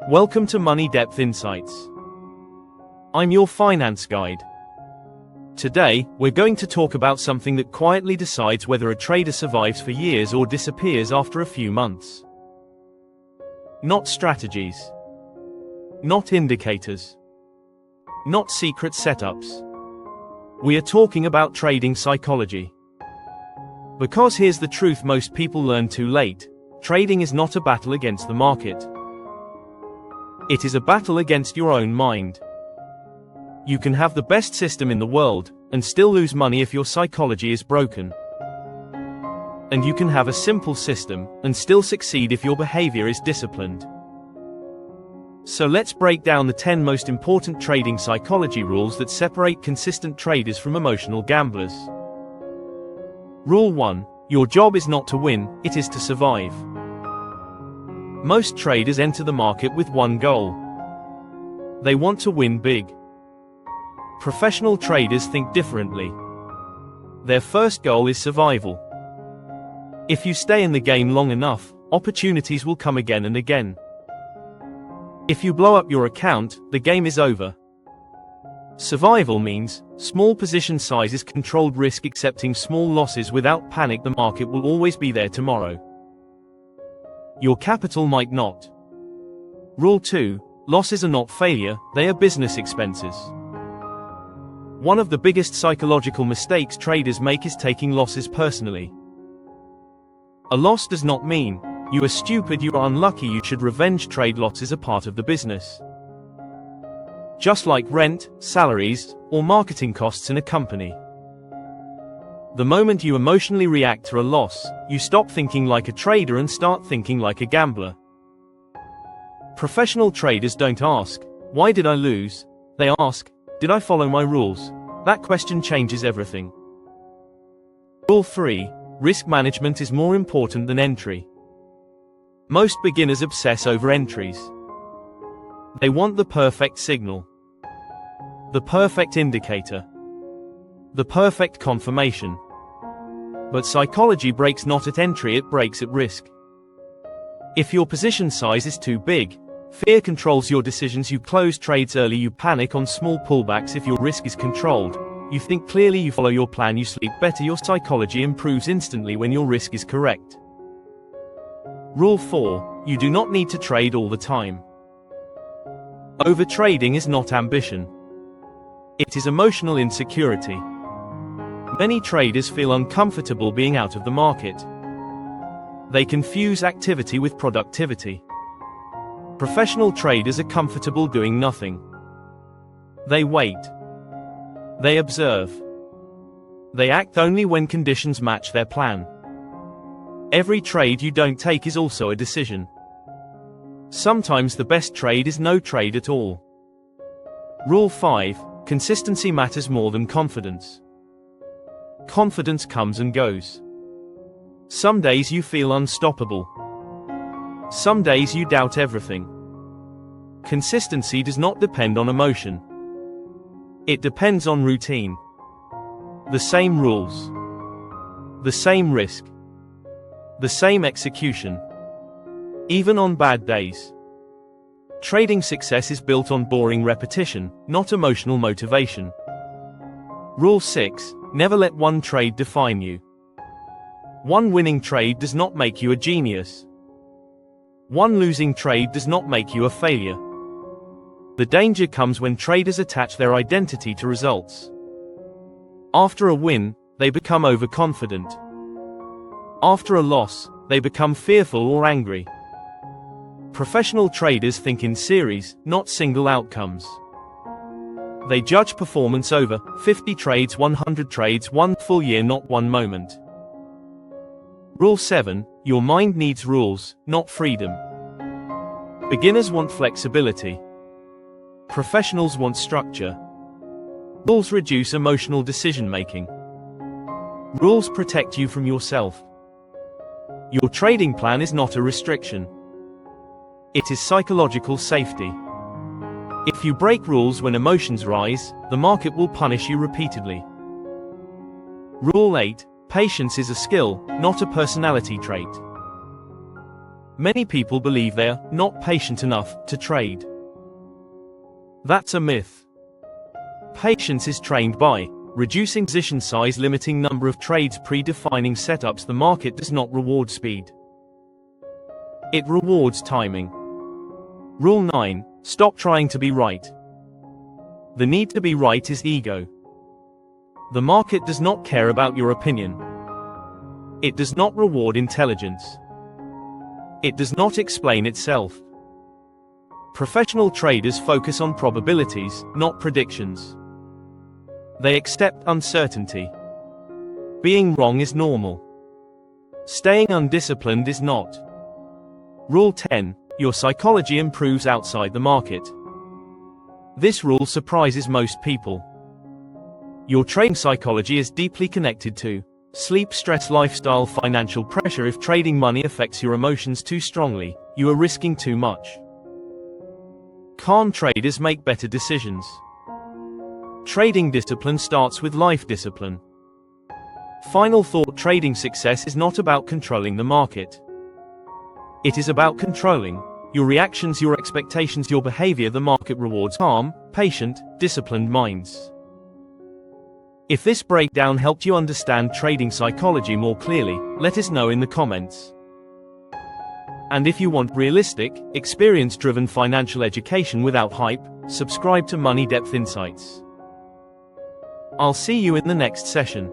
Welcome to Money Depth Insights. I'm your finance guide. Today, we're going to talk about something that quietly decides whether a trader survives for years or disappears after a few months. Not strategies. Not indicators. Not secret setups. We are talking about trading psychology. Because here's the truth most people learn too late: trading is not a battle against the market. It is a battle against your own mind. You can have the best system in the world, and still lose money if your psychology is broken. And you can have a simple system, and still succeed if your behavior is disciplined. So let's break down the 10 most important trading psychology rules that separate consistent traders from emotional gamblers. Rule 1. Your job is not to win, it is to survive. Most traders enter the market with one goal. They want to win big. Professional traders think differently. Their first goal is survival. If you stay in the game long enough, opportunities will come again and again. If you blow up your account, the game is over. Survival means small position sizes, controlled risk, accepting small losses without panic. The market will always be there tomorrow. Your capital might not. Rule 2. Losses are not failure, they are business expenses. One of the biggest psychological mistakes traders make is taking losses personally. A loss does not mean, you are stupid, you are unlucky, you should revenge. Trade losses are part of the business. Just like rent, salaries, or marketing costs in a company. The moment you emotionally react to a loss, you stop thinking like a trader and start thinking like a gambler. Professional traders don't ask, "Why did I lose?" They ask, "Did I follow my rules?" That question changes everything. Rule 3. Risk management is more important than entry. Most beginners obsess over entries. They want the perfect signal, the perfect indicator, the perfect confirmation. But psychology breaks not at entry, it breaks at risk. If your position size is too big, fear controls your decisions. You close trades early, you panic on small pullbacks. If your risk is controlled, you think clearly, you follow your plan, you sleep better. Your psychology improves instantly when your risk is correct. Rule 4. You do not need to trade all the time. Overtrading is not ambition. It is emotional insecurity. Many traders feel uncomfortable being out of the market. They confuse activity with productivity. Professional traders are comfortable doing nothing. They wait. They observe. They act only when conditions match their plan. Every trade you don't take is also a decision. Sometimes the best trade is no trade at all. Rule 5. Consistency matters more than confidence. Confidence comes and goes. Some days you feel unstoppable. Some days you doubt everything. Consistency does not depend on emotion. It depends on routine. The same rules. The same risk. The same execution. Even on bad days. Trading success is built on boring repetition, not emotional motivation. Rule 6. Never let one trade define you. One winning trade does not make you a genius. One losing trade does not make you a failure. The danger comes when traders attach their identity to results. After a win, they become overconfident. After a loss, they become fearful or angry. Professional traders think in series, not single outcomes. They judge performance over 50 trades, 100 trades, one full year, not one moment. Rule 7. Your mind needs rules, not freedom. Beginners want flexibility. Professionals want structure. Rules reduce emotional decision-making. Rules protect you from yourself. Your trading plan is not a restriction. It is psychological safety. If you break rules when emotions rise, the market will punish you repeatedly. Rule 8. Patience is a skill, not a personality trait. Many people believe they are not patient enough to trade. That's a myth. Patience is trained by reducing position size, limiting number of trades, predefining setups. The market does not reward speed. It rewards timing. Rule 9. Stop trying to be right. The need to be right is ego. The market does not care about your opinion. It does not reward intelligence. It does not explain itself. Professional traders focus on probabilities, not predictions. They accept uncertainty. Being wrong is normal. Staying undisciplined is not. Rule 10. Your psychology improves outside the market. This rule surprises most people. Your trading psychology is deeply connected to sleep, stress, lifestyle, financial pressure. If trading money affects your emotions too strongly, you are risking too much. Calm traders make better decisions. Trading discipline starts with life discipline. Final thought: trading success is not about controlling the market. It is about controlling your reactions, your expectations, your behavior. The market rewards calm, patient, disciplined minds. If this breakdown helped you understand trading psychology more clearly, let us know in the comments. And if you want realistic, experience-driven financial education without hype, subscribe to Money Depth Insights. I'll see you in the next session.